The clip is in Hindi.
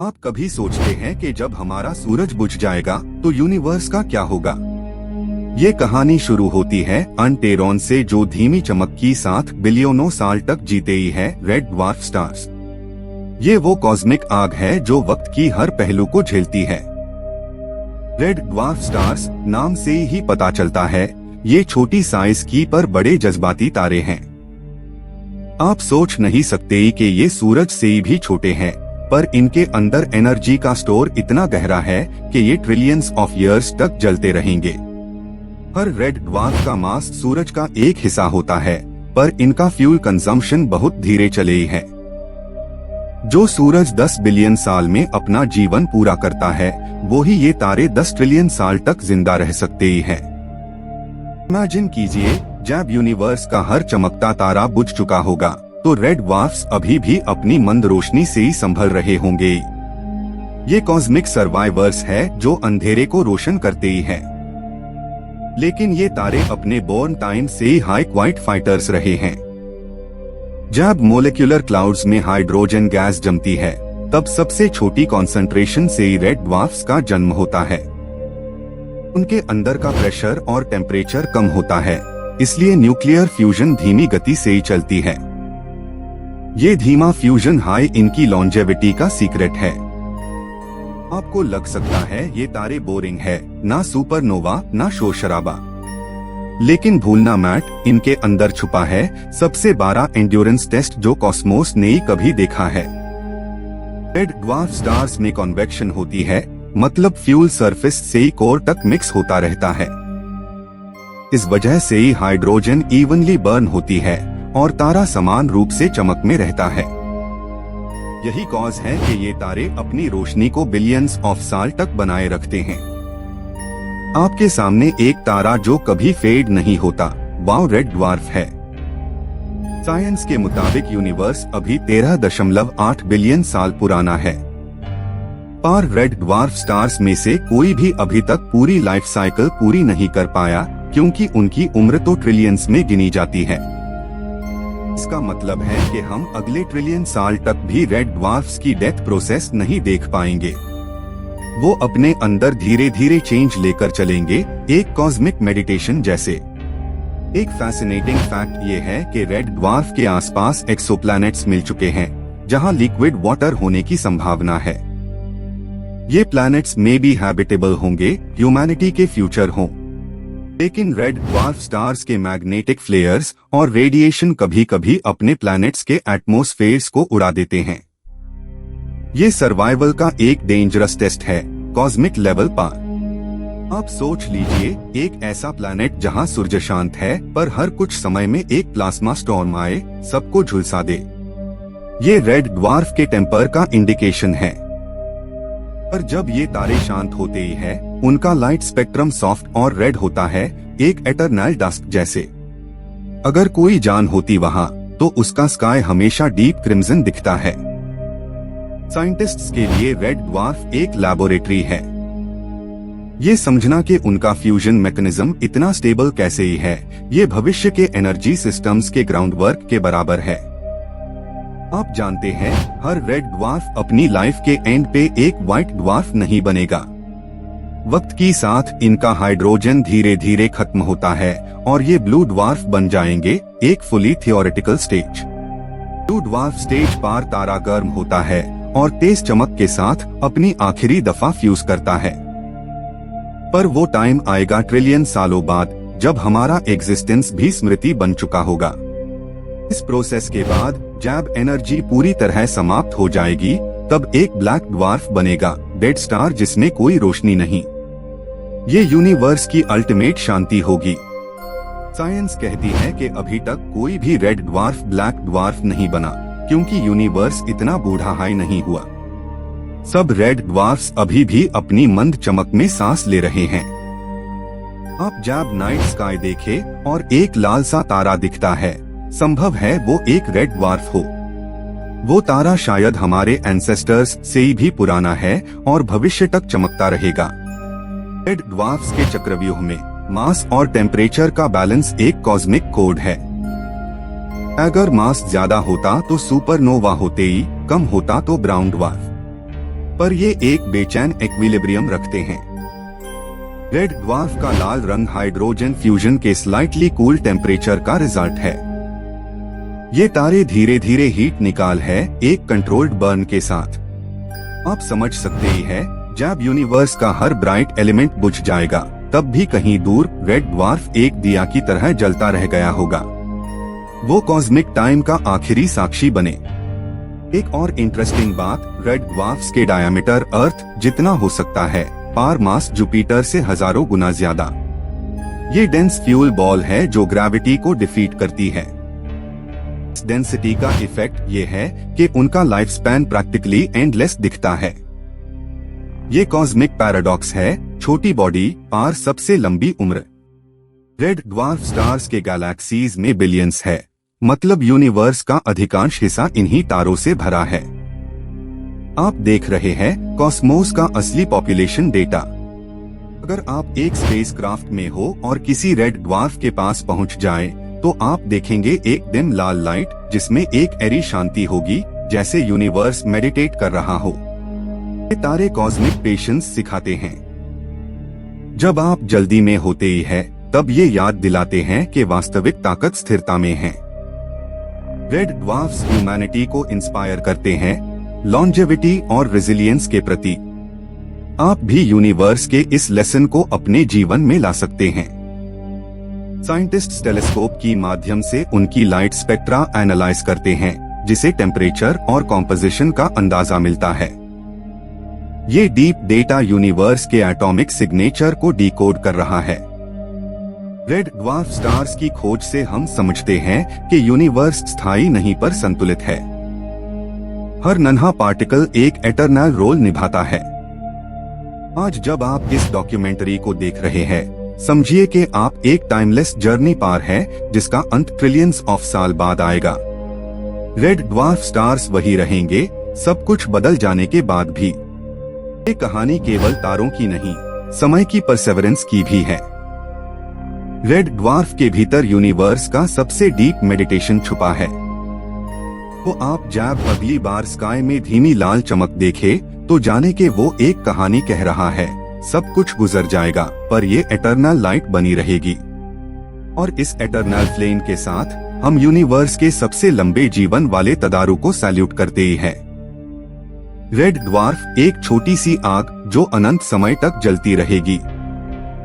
आप कभी सोचते हैं कि जब हमारा सूरज बुझ जाएगा तो यूनिवर्स का क्या होगा? ये कहानी शुरू होती है अंटेरॉन से, जो धीमी चमक की साथ बिलियनों साल तक जीते ही है रेड ड्वार्फ स्टार्स। ये वो कॉस्मिक आग है जो वक्त की हर पहलू को झेलती है। रेड ड्वार्फ स्टार्स नाम से ही पता चलता है, ये छोटी साइज की पर बड़े जज्बाती तारे हैं। आप सोच नहीं सकते कि ये सूरज से भी छोटे हैं, पर इनके अंदर एनर्जी का स्टोर इतना गहरा है कि ये ट्रिलियंस ऑफ ईयर्स तक जलते रहेंगे। हर रेड ड्वार्फ का मास सूरज का एक हिस्सा होता है, पर इनका फ्यूल कंजम्पशन बहुत धीरे चले ही है। जो सूरज 10 बिलियन साल में अपना जीवन पूरा करता है, वो ही ये तारे 10 ट्रिलियन साल तक जिंदा रह सकते ही हैं। इमेजिन कीजिए, जब यूनिवर्स का हर चमकता तारा बुझ चुका होगा तो रेड ड्वार्फ्स अभी भी अपनी मंद रोशनी से ही संभल रहे होंगे। ये कॉस्मिक सर्वाइवर्स है जो अंधेरे को रोशन करते ही हैं। लेकिन ये तारे अपने बोर्न टाइम से ही हाई क्वाइट फाइटर्स रहे हैं। जब मोलिक्यूलर क्लाउड्स में हाइड्रोजन गैस जमती है, तब सबसे छोटी कॉन्सेंट्रेशन से ही रेड ड्वार्फ्स का जन्म होता है। उनके अंदर का प्रेशर और टेम्परेचर कम होता है, इसलिए न्यूक्लियर फ्यूजन धीमी गति से ही चलती है। ये धीमा फ्यूजन हाई इनकी लॉन्जेविटी का सीक्रेट है। आपको लग सकता है ये तारे बोरिंग है, ना सुपरनोवा ना शोर शराबा, लेकिन भूलना मत, इनके अंदर छुपा है सबसे बड़ा एंड्योरेंस टेस्ट जो कॉस्मोस ने ही कभी देखा है। रेड ड्वार्फ स्टार्स में कन्वेक्शन होती है, मतलब फ्यूल सरफेस से ही कोर तक मिक्स होता रहता है। इस वजह से ही हाइड्रोजन इवनली बर्न होती है और तारा समान रूप से चमक में रहता है। यही कॉज है कि ये तारे अपनी रोशनी को बिलियंस ऑफ साल तक बनाए रखते हैं। आपके सामने एक तारा जो कभी फेड नहीं होता, वो रेड ड्वार्फ है। साइंस के मुताबिक यूनिवर्स अभी 13.8 बिलियन साल पुराना है। पर रेड ड्वार्फ स्टार्स में से कोई भी अभी तक पूरी लाइफ साइकिल पूरी नहीं कर पाया, क्योंकि उनकी उम्र तो ट्रिलियंस में गिनी जाती है। इसका मतलब है कि हम अगले ट्रिलियन साल तक भी रेड ड्वार्फ्स की डेथ प्रोसेस नहीं देख पाएंगे। वो अपने अंदर धीरे धीरे चेंज लेकर चलेंगे, एक कॉस्मिक मेडिटेशन जैसे। एक फैसिनेटिंग फैक्ट ये है कि रेड ड्वार्फ के आसपास एक्सोप्लैनेट्स मिल चुके हैं, जहां लिक्विड वाटर होने की संभावना है। ये प्लैनेट्स में भी हैबिटेबल होंगे, ह्यूमैनिटी के फ्यूचर हों। लेकिन रेड ड्वार्फ स्टार्स के मैग्नेटिक फ्लेयर्स और रेडिएशन कभी कभी अपने प्लैनेट्स के एटमॉस्फेयर्स को उड़ा देते हैं। ये सर्वाइवल का एक डेंजरस टेस्ट है, कॉस्मिक लेवल पर। आप सोच लीजिए, एक ऐसा प्लैनेट जहां सूरज शांत है, पर हर कुछ समय में एक प्लाज्मा स्टॉर्म आए, सबको झुलसा दे। ये रेड ड्वार्फ के टेम्पर का इंडिकेशन है। पर जब ये तारे शांत होते ही है, उनका लाइट स्पेक्ट्रम सॉफ्ट और रेड होता है, एक एटर्नल डस्क जैसे। अगर कोई जान होती वहाँ, तो उसका स्काई हमेशा डीप क्रिम्सन दिखता है। साइंटिस्ट्स के लिए रेड ड्वार्फ एक लैबोरेटरी है। ये समझना कि उनका फ्यूजन मैकेनिज्म इतना स्टेबल कैसे ही है, ये भविष्य के एनर्जी सिस्टम्स के ग्राउंड वर्क के बराबर है। आप जानते हैं, हर रेड ड्वार्फ अपनी लाइफ के एंड पे एक व्हाइट ड्वार्फ नहीं बनेगा। वक्त के साथ इनका हाइड्रोजन धीरे धीरे खत्म होता है और ये ब्लू ड्वार्फ बन जाएंगे, एक fully theoretical stage. Blue dwarf stage पर तारा गर्म होता है और तेज चमक के साथ अपनी आखिरी दफा फ्यूज करता है। पर वो टाइम आएगा ट्रिलियन सालों बाद, जब हमारा एग्जिस्टेंस भी स्मृति बन चुका होगा। इस प्रोसेस के बाद जब एनर्जी पूरी तरह समाप्त हो जाएगी, तब एक ब्लैक ड्वार्फ बनेगा, डेड स्टार जिसमें कोई रोशनी नहीं। ये यूनिवर्स की अल्टीमेट शांति होगी। साइंस कहती है कि अभी तक कोई भी रेड ड्वार्फ ब्लैक ड्वार्फ नहीं बना, क्योंकि यूनिवर्स इतना बूढ़ा हाई नहीं हुआ। सब रेड ड्वार्फ्स अभी भी अपनी मंद चमक में सांस ले रहे हैं। आप जब नाइट स्काई देखें और एक लाल सा तारा दिखता है, संभव है वो एक रेड ड्वार्फ हो। वो तारा शायद हमारे एंसेस्टर्स से भी पुराना है और भविष्य तक चमकता रहेगा। रेड ड्वार्फ्स के चक्रव्यूह में मास और टेम्परेचर का बैलेंस एक कॉस्मिक कोड है। अगर मास ज्यादा होता तो सुपरनोवा होते ही, कम होता तो ब्राउन ड्वार्फ। पर ये एक बेचैन इक्विलिब्रियम रखते हैं। रेड ड्वार्फ का लाल रंग हाइड्रोजन फ्यूजन के स्लाइटली कूल टेम्परेचर का रिजल्ट है। ये तारे धीरे धीरे हीट निकाल है एक कंट्रोल्ड बर्न के साथ। आप समझ सकते ही है, जब यूनिवर्स का हर ब्राइट एलिमेंट बुझ जाएगा तब भी कहीं दूर रेड ड्वार्फ एक दिया की तरह जलता रह गया होगा। वो कॉस्मिक टाइम का आखिरी साक्षी बने। एक और इंटरेस्टिंग बात, रेड ड्वार्फ्स के डायमीटर अर्थ जितना हो सकता है, पार मास जुपिटर से हजारों गुना ज्यादा। ये डेंस फ्यूल बॉल है जो ग्रेविटी को डिफीट करती है। इस डेंसिटी का इफेक्ट ये है कि उनका लाइफ स्पैन प्रैक्टिकली एंडलेस दिखता है। ये कॉस्मिक पैराडॉक्स है, छोटी बॉडी पार सबसे लंबी उम्र। रेड ड्वार्फ स्टार्स के गैलेक्सीज में बिलियंस है, मतलब यूनिवर्स का अधिकांश हिस्सा इन्हीं तारों से भरा है। आप देख रहे हैं कॉस्मोस का असली पॉपुलेशन डेटा। अगर आप एक स्पेसक्राफ्ट में हो और किसी रेड ड्वार्फ के पास पहुंच जाए तो आप देखेंगे एक डिम लाल लाइट जिसमें एक एरी शांति होगी, जैसे यूनिवर्स मेडिटेट कर रहा हो। ये तारे कॉस्मिक पेशेंस सिखाते हैं। जब आप जल्दी में होते ही है तब ये याद दिलाते हैं कि वास्तविक ताकत स्थिरता में है। रेड ड्वार्फ्स ह्यूमैनिटी को इंस्पायर करते हैं, लॉन्जेविटी और रेजिलियंस के प्रति। आप भी यूनिवर्स के इस लेसन को अपने जीवन में ला सकते हैं। साइंटिस्ट्स टेलीस्कोप की माध्यम से उनकी लाइट स्पेक्ट्रा एनालाइज करते हैं, जिसे टेम्परेचर और कॉम्पोजिशन का अंदाजा मिलता है। ये डीप डेटा यूनिवर्स के एटॉमिक सिग्नेचर को डिकोड कर रहा है। रेड ड्वार्फ स्टार्स की खोज से हम समझते हैं कि यूनिवर्स स्थायी नहीं पर संतुलित है। हर नन्हा पार्टिकल एक एटर्नल रोल निभाता है। आज जब आप इस डॉक्यूमेंट्री को देख रहे हैं, समझिए कि आप एक टाइमलेस जर्नी पार है जिसका अंत ट्रिलियंस ऑफ साल बाद आएगा। रेड ड्वार्फ स्टार्स वही रहेंगे, सब कुछ बदल जाने के बाद भी। ये कहानी केवल तारों की नहीं, समय की परसेवरेंस की भी है। रेड ड्वार्फ के भीतर यूनिवर्स का सबसे डीप मेडिटेशन छुपा है। तो आप जब अगली बार स्काई में धीमी लाल चमक देखे तो जाने कि वो एक कहानी कह रहा है, सब कुछ गुजर जाएगा पर ये एटर्नल लाइट बनी रहेगी। और इस एटर्नल फ्लेम के साथ हम यूनिवर्स के सबसे लंबे जीवन वाले तदारू को सैल्यूट करते ही हैं। रेड ड्वार्फ एक छोटी सी आग जो अनंत समय तक जलती रहेगी।